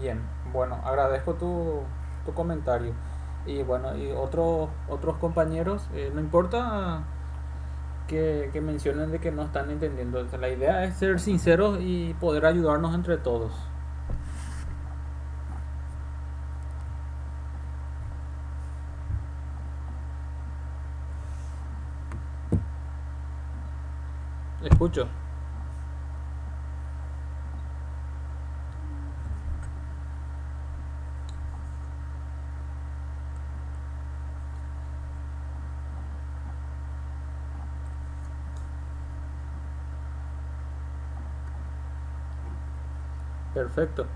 Bien, bueno, agradezco tu comentario. Y bueno, y otros compañeros, no importa que mencionen de que no están entendiendo. O sea, la idea es ser sinceros y poder ayudarnos entre todos. Escucho. Perfecto.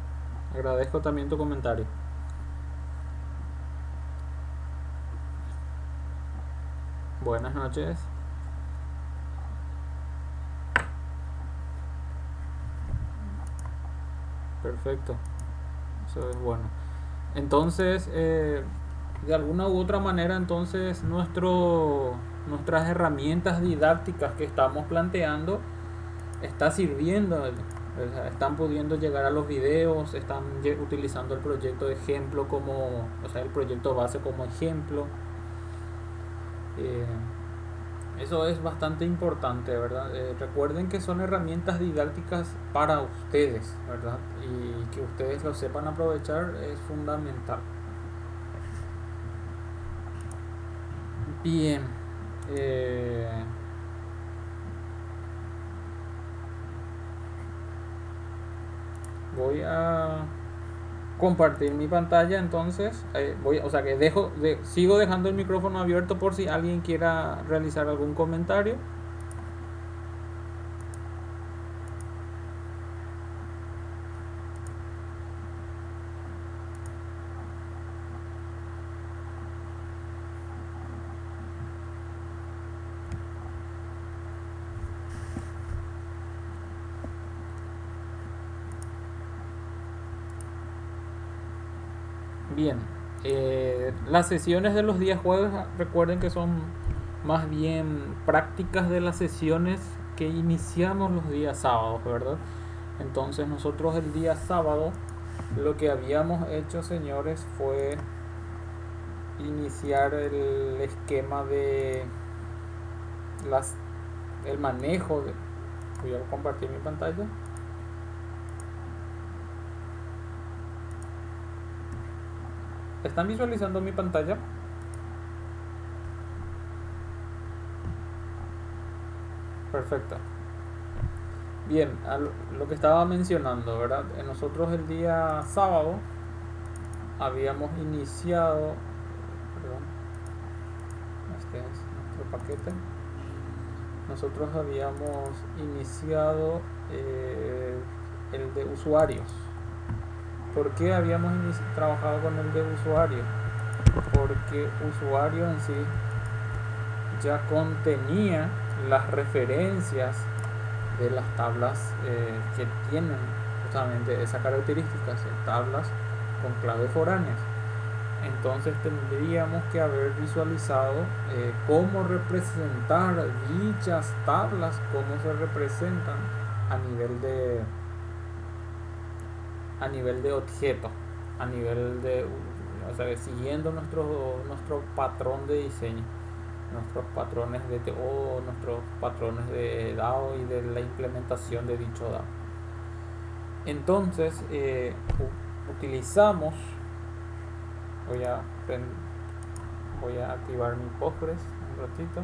Agradezco también tu comentario. Buenas noches. Perfecto. Eso es bueno. Entonces, de alguna u otra manera, entonces nuestras herramientas didácticas que estamos planteando está sirviendo. O sea, están pudiendo llegar a los videos, están utilizando el proyecto de ejemplo como, o sea, el proyecto base como ejemplo. Eh, Eso es bastante importante, ¿verdad? Recuerden que son herramientas didácticas para ustedes, ¿verdad? Y que ustedes lo sepan aprovechar es fundamental. Bien, eh, voy a compartir mi pantalla, entonces o sea que sigo dejando el micrófono abierto por si alguien quiera realizar algún comentario. Bien, las sesiones de los días jueves, recuerden que son más bien prácticas de las sesiones que iniciamos los días sábados, ¿verdad? Entonces nosotros el día sábado lo que habíamos hecho, señores, fue iniciar el esquema de las el manejo de, voy a compartir mi pantalla. ¿Están visualizando mi pantalla? Perfecto. Bien, lo que estaba mencionando, ¿verdad? Nosotros el día sábado habíamos iniciado, perdón, este es nuestro paquete. Nosotros habíamos iniciado el de usuarios. ¿Por qué habíamos trabajado con el de usuario? Porque usuario en sí ya contenía las referencias de las tablas que tienen justamente esa característica, tablas con claves foráneas. Entonces tendríamos que haber visualizado cómo representar dichas tablas, cómo se representan a nivel de objeto, a nivel de, o sea, siguiendo nuestro patrón de diseño, nuestros patrones de TO, nuestros patrones de DAO y de la implementación de dicho DAO. Entonces utilizamos, voy a, voy a activar mi Postgres un ratito.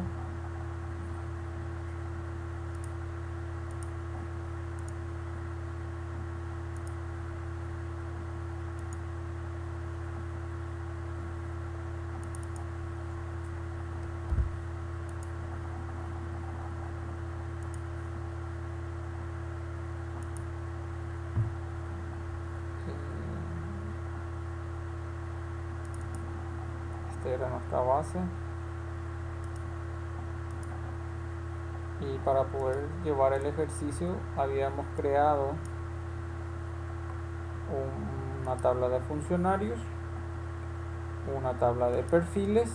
Esta era nuestra base. Y para poder llevar el ejercicio habíamos creado una tabla de funcionarios, una tabla de perfiles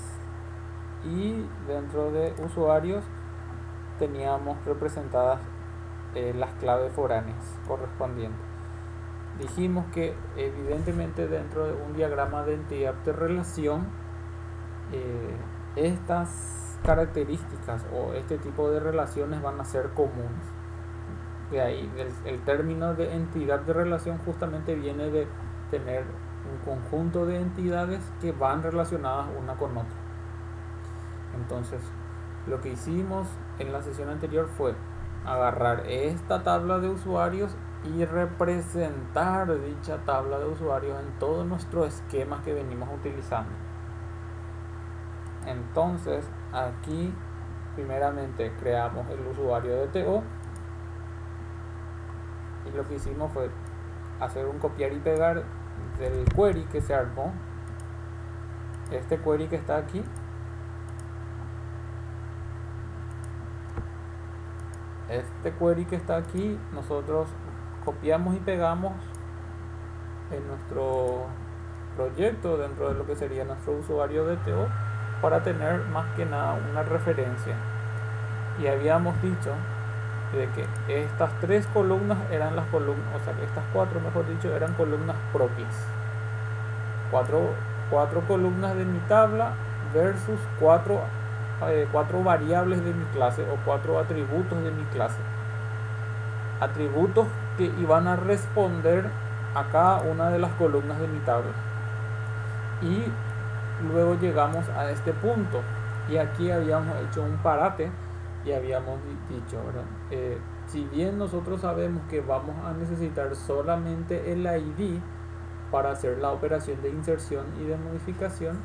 y dentro de usuarios teníamos representadas las claves foráneas correspondientes. dijimos que evidentemente dentro de un diagrama de entidad de relación, estas características o este tipo de relaciones van a ser comunes. De ahí el término de entidad de relación justamente viene de tener un conjunto de entidades que van relacionadas una con otra. Entonces, lo que hicimos en la sesión anterior fue agarrar esta tabla de usuarios y representar dicha tabla de usuarios en todo nuestro esquema que venimos utilizando. Entonces, aquí primeramente creamos el usuario de TO y lo que hicimos fue hacer un copiar y pegar del query que se armó. Este query que está aquí, nosotros copiamos y pegamos en nuestro proyecto dentro de lo que sería nuestro usuario de TO para tener más que nada una referencia. Y habíamos dicho de que estas tres columnas eran las columnas, o sea que estas cuatro, mejor dicho, eran columnas propias. Cuatro columnas de mi tabla versus cuatro variables de mi clase o cuatro atributos de mi clase. Atributos que iban a responder a cada una de las columnas de mi tabla. Y luego llegamos a este punto y aquí habíamos hecho un parate y habíamos dicho, si bien nosotros sabemos que vamos a necesitar solamente el ID para hacer la operación de inserción y de modificación,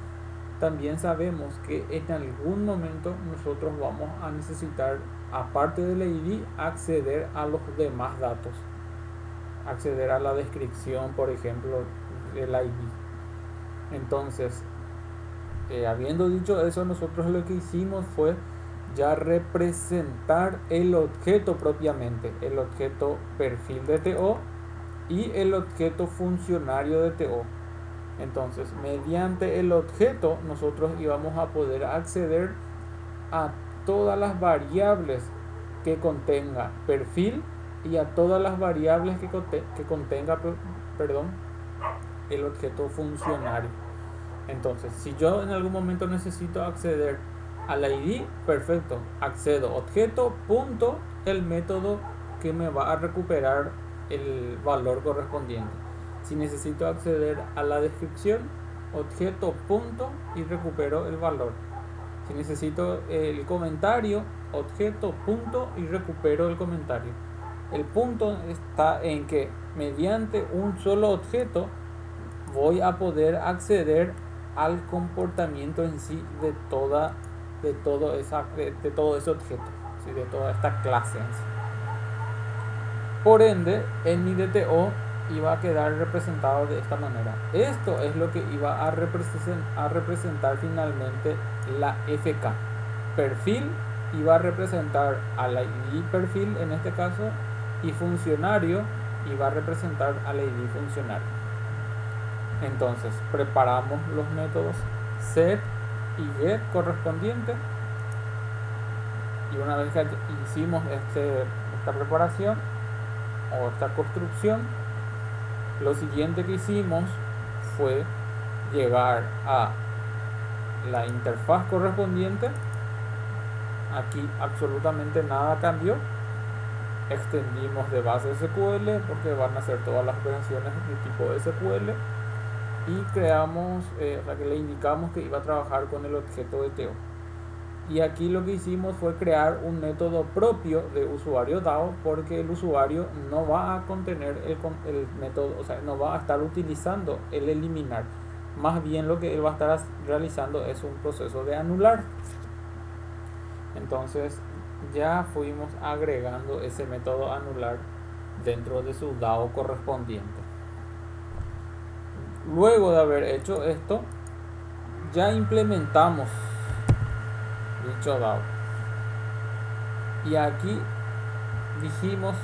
también sabemos que en algún momento nosotros vamos a necesitar, aparte del ID, acceder a los demás datos, acceder a la descripción, por ejemplo, del ID. Entonces, habiendo dicho eso, nosotros lo que hicimos fue ya representar el objeto propiamente, el objeto perfil de TO y el objeto funcionario de TO. Entonces, mediante el objeto nosotros íbamos a poder acceder a todas las variables que contenga perfil y a todas las variables que contenga el objeto funcionario. Entonces, si yo en algún momento necesito acceder al ID, perfecto, accedo objeto punto el método que me va a recuperar el valor correspondiente. Si necesito acceder a la descripción, objeto punto y recupero el valor. Si necesito el comentario, objeto punto y recupero el comentario. El punto está en que mediante un solo objeto voy a poder acceder al comportamiento en sí de todo ese objeto, ¿sí? De toda esta clase en sí. Por ende, en mi DTO iba a quedar representado de esta manera. Esto es lo que iba a representar finalmente la FK. Perfil iba a representar al ID perfil en este caso, y funcionario iba a representar al ID funcionario. Entonces preparamos los métodos set y get correspondientes, y una vez que hicimos esta preparación o esta construcción, lo siguiente que hicimos fue llegar a la interfaz correspondiente. Aquí absolutamente nada cambió. Extendimos de base SQL porque van a ser todas las operaciones de tipo SQL, y creamos, que le indicamos que iba a trabajar con el objeto de TO. Y aquí lo que hicimos fue crear un método propio de usuario DAO, porque el usuario no va a contener el método, o sea, no va a estar utilizando el eliminar. Más bien lo que él va a estar realizando es un proceso de anular. Entonces ya fuimos agregando ese método anular dentro de su DAO correspondiente. Luego de haber hecho esto, ya implementamos dicho DAO. Y aquí dijimos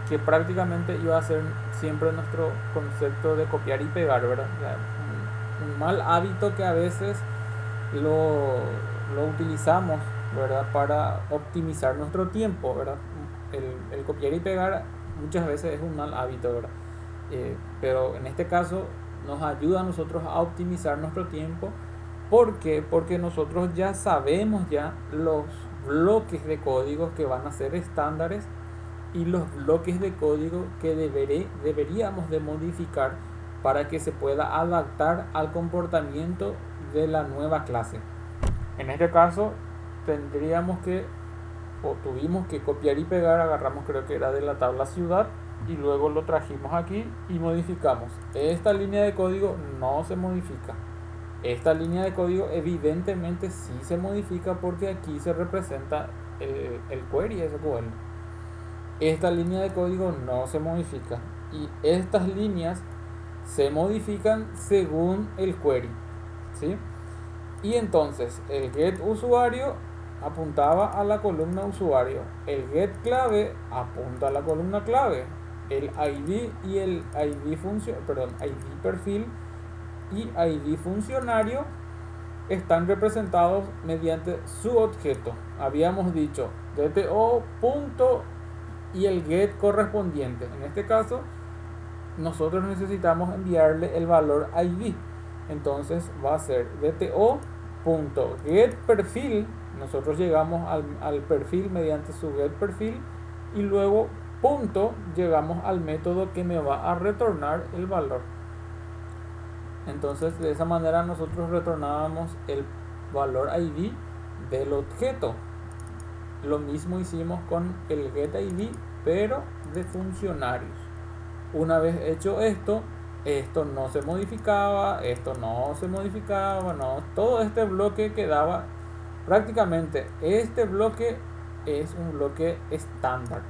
que prácticamente iba a ser siempre nuestro concepto de copiar y pegar, ¿verdad? O sea, un mal hábito que a veces lo utilizamos, ¿verdad? Para optimizar nuestro tiempo, ¿verdad? El copiar y pegar muchas veces es un mal hábito, ¿verdad? Pero en este caso nos ayuda a nosotros a optimizar nuestro tiempo. ¿Por qué? Porque nosotros ya sabemos ya los bloques de código que van a ser estándares y los bloques de código que deberíamos de modificar para que se pueda adaptar al comportamiento de la nueva clase. En este caso tendríamos que, o tuvimos que copiar y pegar, agarramos, creo que era de la tabla ciudad, y luego lo trajimos aquí y modificamos. Esta línea de código no se modifica. Esta línea de código evidentemente sí se modifica porque aquí se representa el query SQL. Esta línea de código no se modifica y estas líneas se modifican según el query, ¿sí? Y entonces el get usuario apuntaba a la columna usuario, el get clave apunta a la columna clave, el ID y el ID perfil y ID funcionario están representados mediante su objeto. Habíamos dicho DTO punto y el get correspondiente. En este caso nosotros necesitamos enviarle el valor ID. Entonces va a ser DTO.getPerfil. Nosotros llegamos al perfil mediante su getPerfil y luego punto llegamos al método que me va a retornar el valor. Entonces de esa manera nosotros retornábamos el valor ID del objeto. Lo mismo hicimos con el getID pero de funcionarios. Una vez hecho esto, esto no se modificaba, esto no se modificaba, no, todo este bloque quedaba prácticamente, este bloque es un bloque estándar.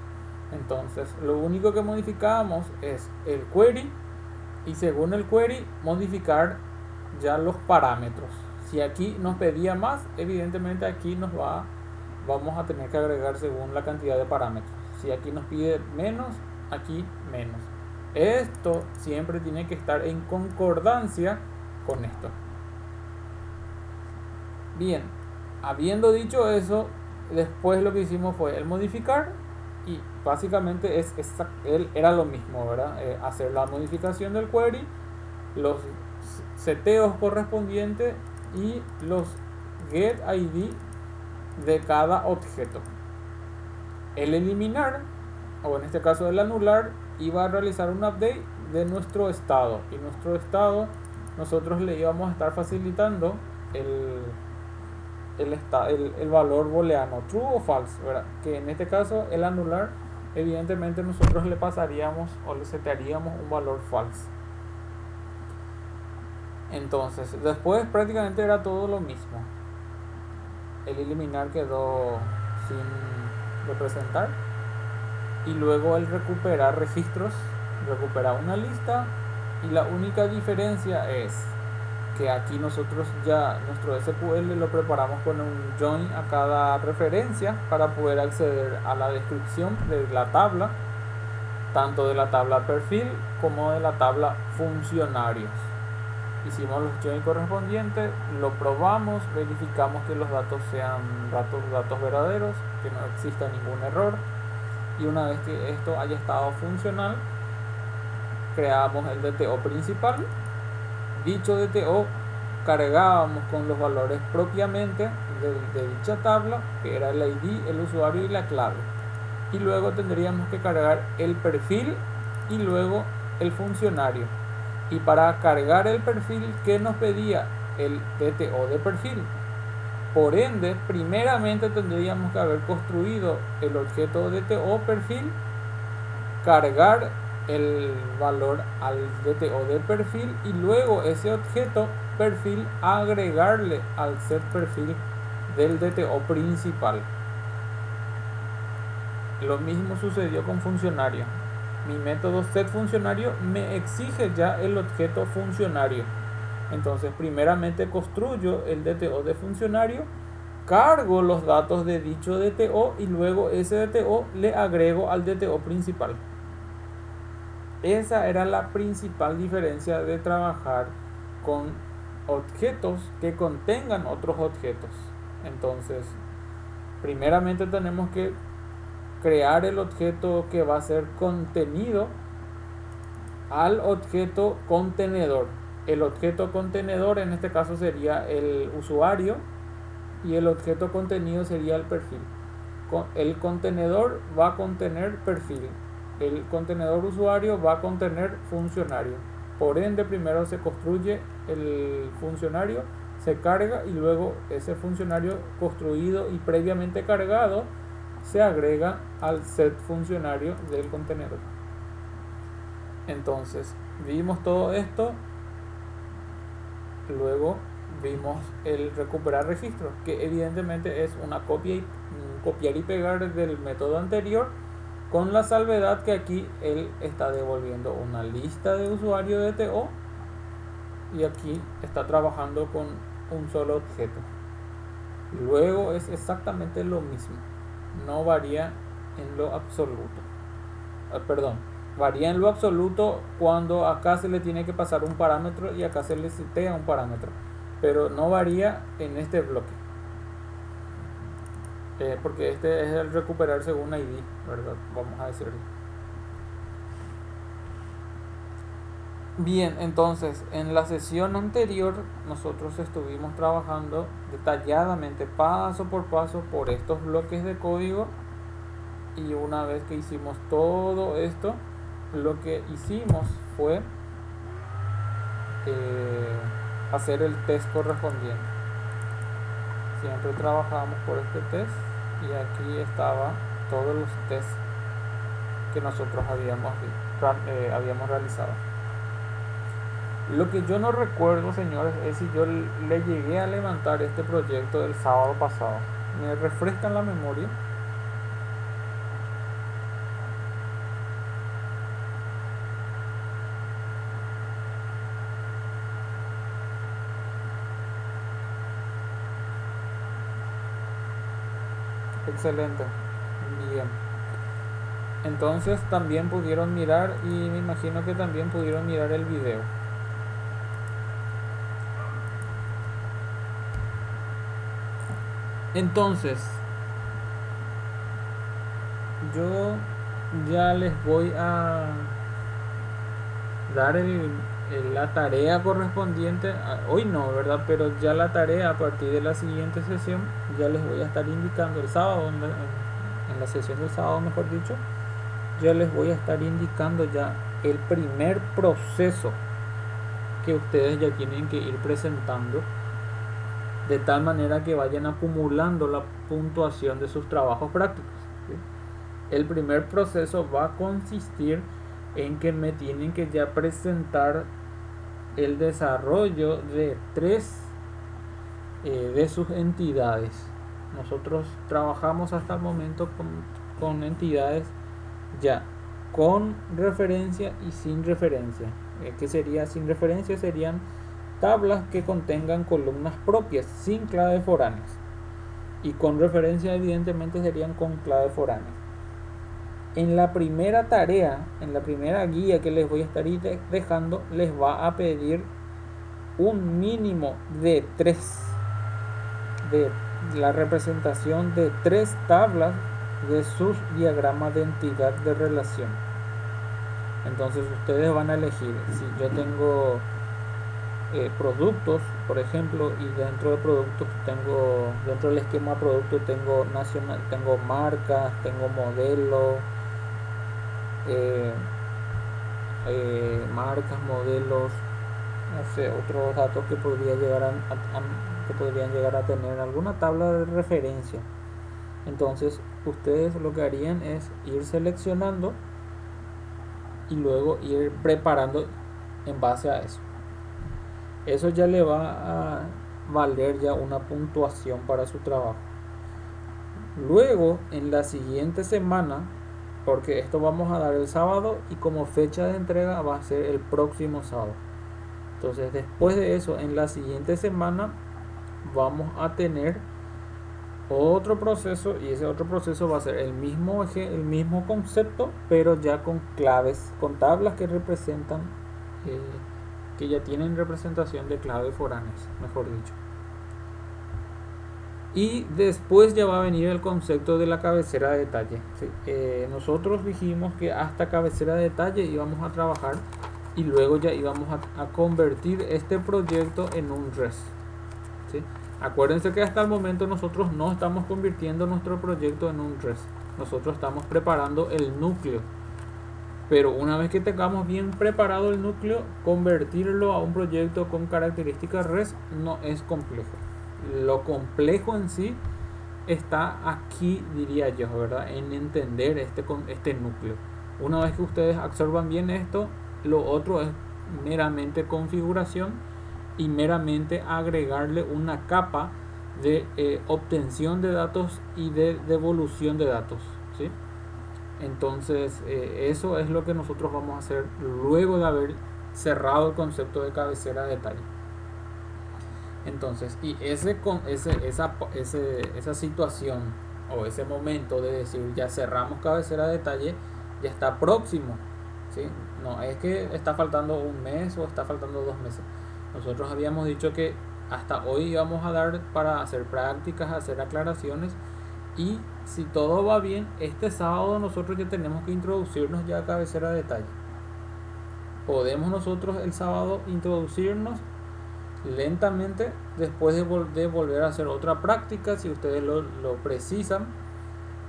Entonces lo único que modificábamos es el query y según el query modificar ya los parámetros. Si aquí nos pedía más, evidentemente aquí vamos a tener que agregar según la cantidad de parámetros. Si aquí nos pide menos, aquí menos. Esto siempre tiene que estar en concordancia con esto. Bien, habiendo dicho eso, después lo que hicimos fue el modificar y básicamente era lo mismo, ¿verdad? Hacer la modificación del query, los seteos correspondientes y los get ID de cada objeto. El eliminar, o en este caso el anular, iba a realizar un update de nuestro estado y nuestro estado nosotros le íbamos a estar facilitando el valor booleano true o false, ¿verdad? Que en este caso el anular evidentemente nosotros le pasaríamos o le setearíamos un valor false. Entonces después prácticamente era todo lo mismo. El eliminar quedó sin representar y luego el recuperar registros, recuperar una lista, y la única diferencia es que aquí nosotros ya nuestro SQL lo preparamos con un join a cada referencia para poder acceder a la descripción de la tabla, tanto de la tabla perfil como de la tabla funcionarios. Hicimos los join correspondientes, lo probamos, verificamos que los datos sean datos verdaderos, que no exista ningún error, y una vez que esto haya estado funcional, creamos el DTO principal. Dicho DTO cargábamos con los valores propiamente de dicha tabla, que era el ID, el usuario y la clave, y luego tendríamos que cargar el perfil y luego el funcionario. Y para cargar el perfil, ¿qué nos pedía? El DTO de perfil. Por ende, primeramente tendríamos que haber construido el objeto DTO perfil, cargar el valor al DTO de perfil y luego ese objeto perfil agregarle al set perfil del DTO principal. Lo mismo sucedió con funcionario. Mi método setFuncionario me exige ya el objeto funcionario. Entonces primeramente construyo el DTO de funcionario, cargo los datos de dicho DTO y luego ese DTO le agrego al DTO principal. Esa era la principal diferencia de trabajar con objetos que contengan otros objetos. Entonces primeramente tenemos que crear el objeto que va a ser contenido al objeto contenedor. El objeto contenedor en este caso sería el usuario y el objeto contenido sería el perfil. El contenedor va a contener perfil, el contenedor usuario va a contener funcionario. Por ende, primero se construye el funcionario, se carga y luego ese funcionario construido y previamente cargado se agrega al set funcionario del contenedor. Entonces, vimos todo esto, luego vimos el recuperar registros, que evidentemente es una copia y copiar y pegar del método anterior, con la salvedad que aquí él está devolviendo una lista de usuario de TO y aquí está trabajando con un solo objeto. Luego es exactamente lo mismo, no varía en lo absoluto. Perdón, varía en lo absoluto cuando acá se le tiene que pasar un parámetro y acá se le citea un parámetro, pero no varía en este bloque. Porque este es el recuperar según ID, ¿verdad? Vamos a decirlo. Bien, entonces en la sesión anterior nosotros estuvimos trabajando detalladamente, paso por paso, por estos bloques de código, y una vez que hicimos todo esto, lo que hicimos fue hacer el test correspondiente. Siempre trabajamos por este test y aquí estaba todos los tests que nosotros habíamos realizado. Lo que yo no recuerdo, señores, es si yo le llegué a levantar este proyecto el sábado pasado. ¿Me refrescan la memoria? Excelente. Bien. Entonces también pudieron mirar, y me imagino que también pudieron mirar el video. Entonces, yo ya les voy a dar la tarea correspondiente. Hoy no, ¿verdad? Pero ya la tarea a partir de la siguiente sesión ya les voy a estar indicando el sábado, en la sesión del sábado, mejor dicho, ya les voy a estar indicando ya el primer proceso que ustedes ya tienen que ir presentando, de tal manera que vayan acumulando la puntuación de sus trabajos prácticos, ¿sí? El primer proceso va a consistir en que me tienen que ya presentar el desarrollo de 3 de sus entidades. Nosotros trabajamos hasta el momento con entidades ya con referencia y sin referencia. ¿Qué sería sin referencia? Serían tablas que contengan columnas propias sin claves foráneas, y con referencia evidentemente serían con claves foráneas. En la primera tarea, en la primera guía que les voy a estar dejando, les va a pedir un mínimo de 3, de la representación de 3 tablas de sus diagramas de entidad de relación. Entonces ustedes van a elegir, si yo tengo productos, por ejemplo, y dentro de productos dentro del esquema producto tengo nacional, tengo marcas, tengo modelos, marcas, modelos, no sé, otros datos que podrían llegar a tener alguna tabla de referencia. Entonces ustedes lo que harían es ir seleccionando y luego ir preparando en base a eso. Eso ya le va a valer ya una puntuación para su trabajo. Luego, en la siguiente semana, porque esto vamos a dar el sábado y como fecha de entrega va a ser el próximo sábado. Entonces, después de eso, en la siguiente semana vamos a tener otro proceso, y ese otro proceso va a ser el mismo concepto, pero ya con claves, con tablas que representan que ya tienen representación de claves foráneas, mejor dicho. Y después ya va a venir el concepto de la cabecera de detalle, ¿sí? Nosotros dijimos que hasta cabecera de detalle íbamos a trabajar y luego ya íbamos a convertir este proyecto en un res, ¿sí? Acuérdense que hasta el momento nosotros no estamos convirtiendo nuestro proyecto en un res, nosotros estamos preparando el núcleo, pero una vez que tengamos bien preparado el núcleo, convertirlo a un proyecto con características res no es complejo. Lo complejo en sí está aquí, diría yo, ¿verdad? En entender este núcleo. Una vez que ustedes absorban bien esto, lo otro es meramente configuración y meramente agregarle una capa de obtención de datos y de devolución de datos, ¿sí? Entonces, eso es lo que nosotros vamos a hacer luego de haber cerrado el concepto de cabecera de detalle. Entonces, y esa situación o ese momento de decir ya cerramos cabecera de detalle ya está próximo, ¿sí? No es que está faltando un mes o está faltando 2 meses. Nosotros habíamos dicho que hasta hoy íbamos a dar para hacer prácticas, hacer aclaraciones, y si todo va bien, este sábado nosotros ya tenemos que introducirnos ya a cabecera de detalle. Podemos nosotros el sábado introducirnos lentamente después de volver a hacer otra práctica si ustedes lo precisan,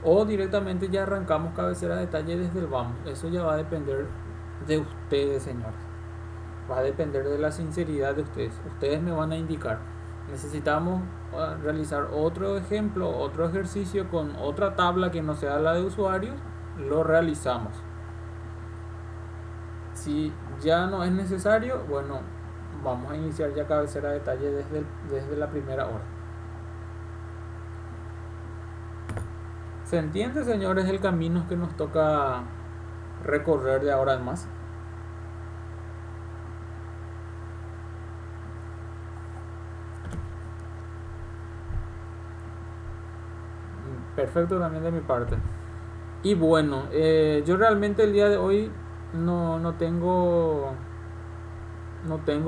o directamente ya arrancamos cabecera de detalle desde el vamos. Eso ya va a depender de ustedes, señores, va a depender de la sinceridad de ustedes. Ustedes me van a indicar, necesitamos realizar otro ejemplo, otro ejercicio con otra tabla que no sea la de usuarios, lo realizamos. Si ya no es necesario, bueno, vamos a iniciar ya cabecera de detalle desde la primera hora. ¿Se entiende, señores, el camino que nos toca recorrer de ahora en más? Perfecto también de mi parte. Y bueno, yo realmente el día de hoy no tengo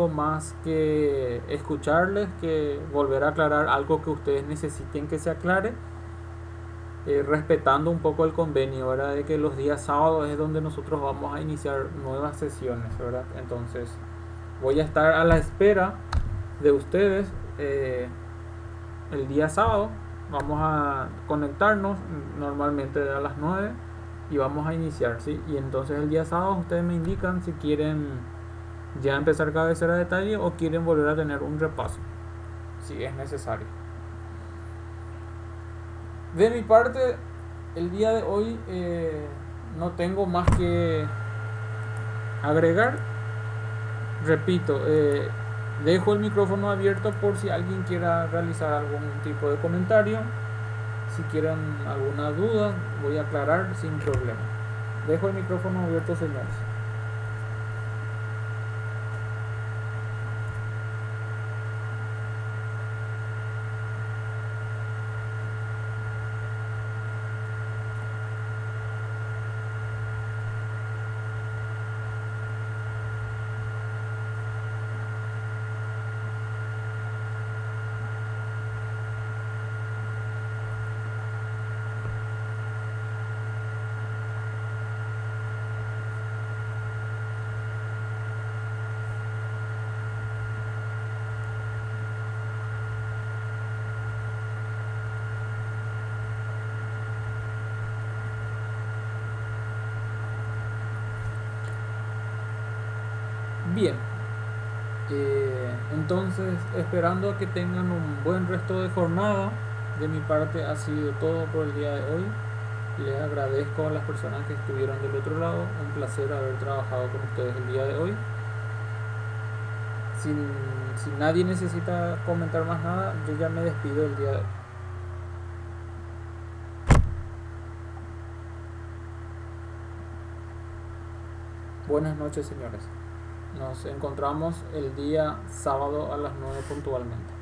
más que escucharles, que volver a aclarar algo que ustedes necesiten que se aclare, respetando un poco el convenio, ¿verdad? De que los días sábados es donde nosotros vamos a iniciar nuevas sesiones, ¿verdad? Entonces voy a estar a la espera de ustedes el día sábado. Vamos a conectarnos normalmente a las 9 y vamos a iniciar, ¿sí? Y entonces el día sábado ustedes me indican si quieren ya empezar cabecera de detalle o quieren volver a tener un repaso, si es necesario. De mi parte, el día de hoy no tengo más que agregar. Repito, dejo el micrófono abierto por si alguien quiera realizar algún tipo de comentario. Si quieren alguna duda, voy a aclarar sin problema. Dejo el micrófono abierto, señores. Bien, entonces esperando a que tengan un buen resto de jornada. De mi parte ha sido todo por el día de hoy. Les agradezco a las personas que estuvieron del otro lado. Un placer haber trabajado con ustedes el día de hoy. Si nadie necesita comentar más nada, yo ya me despido el día de hoy. Buenas noches, señores. Nos encontramos el día sábado a las 9 puntualmente.